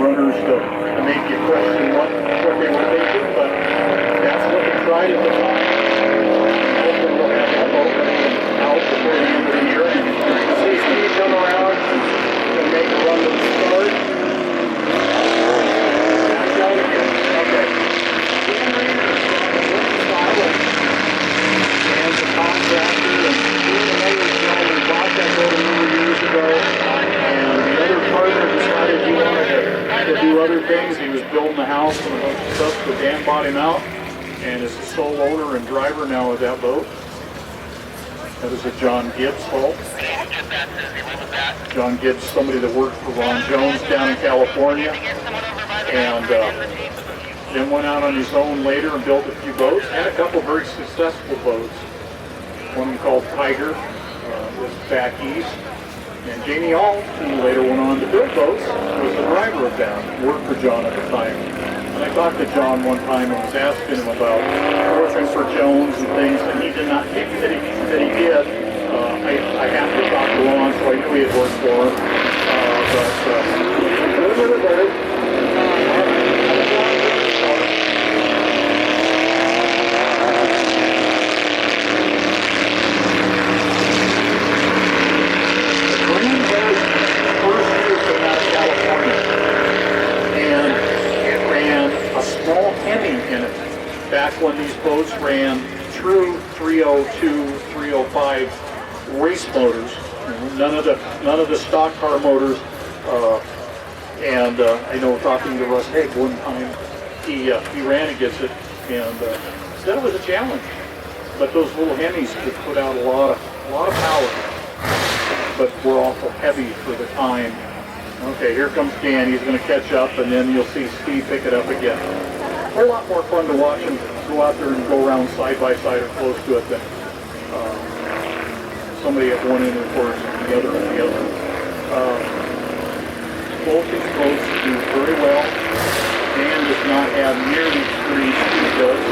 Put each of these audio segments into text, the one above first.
runners to make you question what they were thinking, but that's what they tried at the time. Hopefully we'll have that boat out before the end of the year. See Steve come around and make a run to the start. Back down again. Okay. And the contractor, and another gentleman bought that boat a number of years ago, and the other partner decided he wanted to do other things. He was building a house and a bunch of stuff, so Dan bought him out, and is the sole owner and driver now of that boat. That is a John Gibbs hull. John Gibbs, somebody that worked for Ron Jones down in California, and then went out on his own later and built a few boats, and a couple very successful boats. One called Tiger was back east. And Jamie Hall, who later went on to build boats, was the driver of that, worked for John at the time. And I talked to John one time and was asking him about working for Jones and things, and he did not think that he did. I happened to talk to Ron, so I knew he had worked for him. Back when these boats ran true 302, 305 race motors, none of the stock car motors. I know talking to Russ Haig one time, he ran against it and said it was a challenge. But those little Hemis could put out a lot of power, but were awful heavy for the time. Okay, here comes Dan. He's going to catch up, and then you'll see Steve pick it up again. A whole lot more fun to watch him go out there and go around side by side or close to it than somebody at one end, of course, and the other at the other. Both these boats do very well. Dan does not have nearly the speed he does.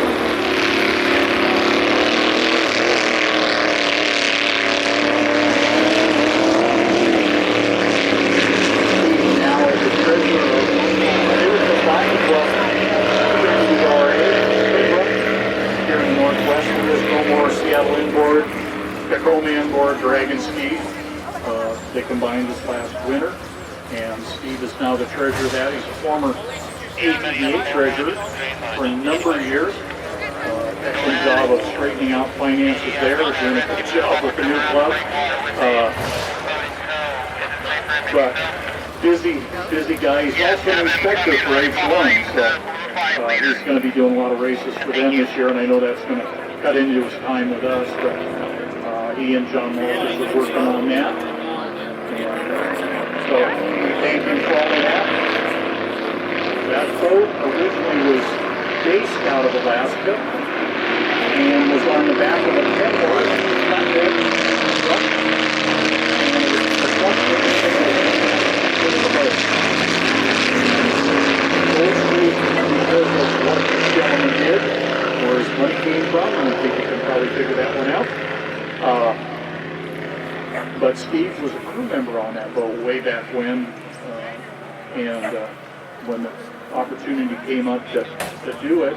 Dragon Ski. They combined this last winter, and Steve is now the treasurer of that. He's a former APDA treasurer for a number of years. Excellent job of straightening out finances there. Doing a good job with the new club. But busy guy. He's also an inspector for H1, so he's going to be doing a lot of races for them this year, and I know that's going to cut into his time with us. But he and John Walters are working on that. And, so we thank him for all of that. That boat originally was based out of Alaska and was on the back of a Kenworth. Not big. And it was a truck with the boat. Mostly because of what this gentleman did, where his money came from, and I think you can probably figure that one out. But Steve was a crew member on that boat way back when, when the opportunity came up to do it,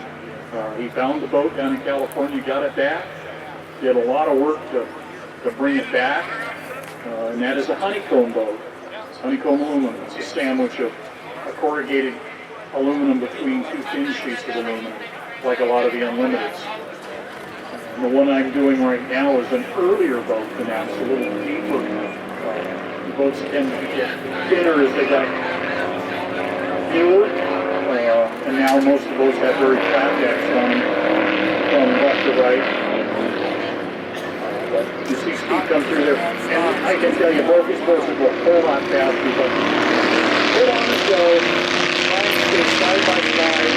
he found the boat down in California, got it back, did a lot of work to bring it back, and that is a honeycomb boat. It's honeycomb aluminum. It's a sandwich of a corrugated aluminum between two thin sheets of aluminum, like a lot of the Unlimiteds. The one I'm doing right now is an earlier boat than that. It's a little deeper. The boats tend to get thinner as they got newer. And now most of the boats have very flat decks on them from left to right. But you see Steve come through there. And I can tell you, both these boats will go a whole lot faster, but hold on the show. Stay side by side.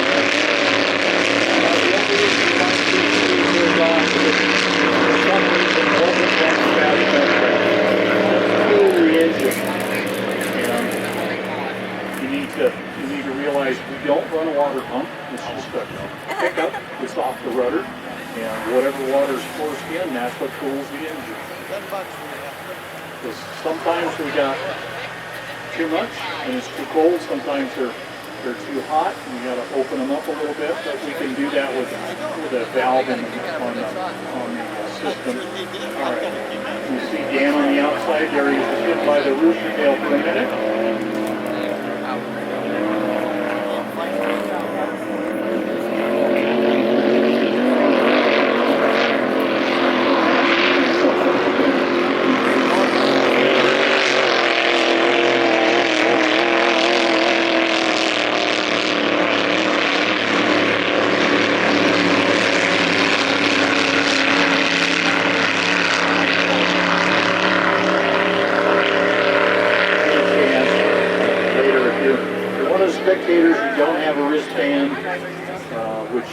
You need to realize we don't run a water pump. It's just a pickup. It's off the rudder, and whatever water is forced in, that's what cools the engine. Because sometimes we got too much and it's too cold. Sometimes they're they're too hot, you got to open them up a little bit, but we can do that with a valve on the system. All right, you see Dan on the outside there. He's hit by the rooster tail for a minute. Spectators who don't have a wristband, which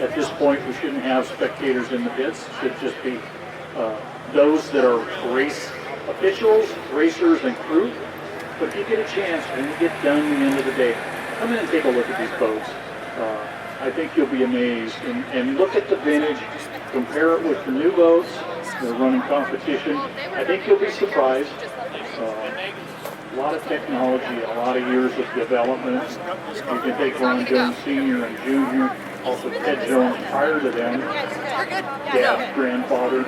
at this point we shouldn't have spectators in the pits. It should just be those that are race officials, racers, and crew. But if you get a chance, when you get done at the end of the day, come in and take a look at these boats. I think you'll be amazed. And look at the vintage, compare it with the new boats. They're running competition. I think you'll be surprised. A lot of technology, a lot of years of development. You can take Ron Jones Sr. and Jr., also Ted Jones prior to them, Dad's grandfather.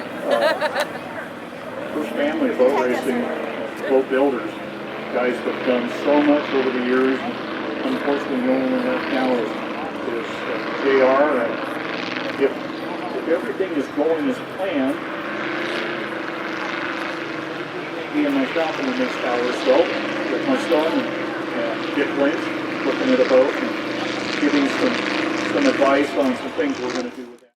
First family of boat racing, boat builders. Guys have done so much over the years. Unfortunately, the only one left now is JR. And if everything is going as planned, me and myself in the next hour or so with my son and Dick Lynch looking at a boat and giving some advice on some things we're going to do with it.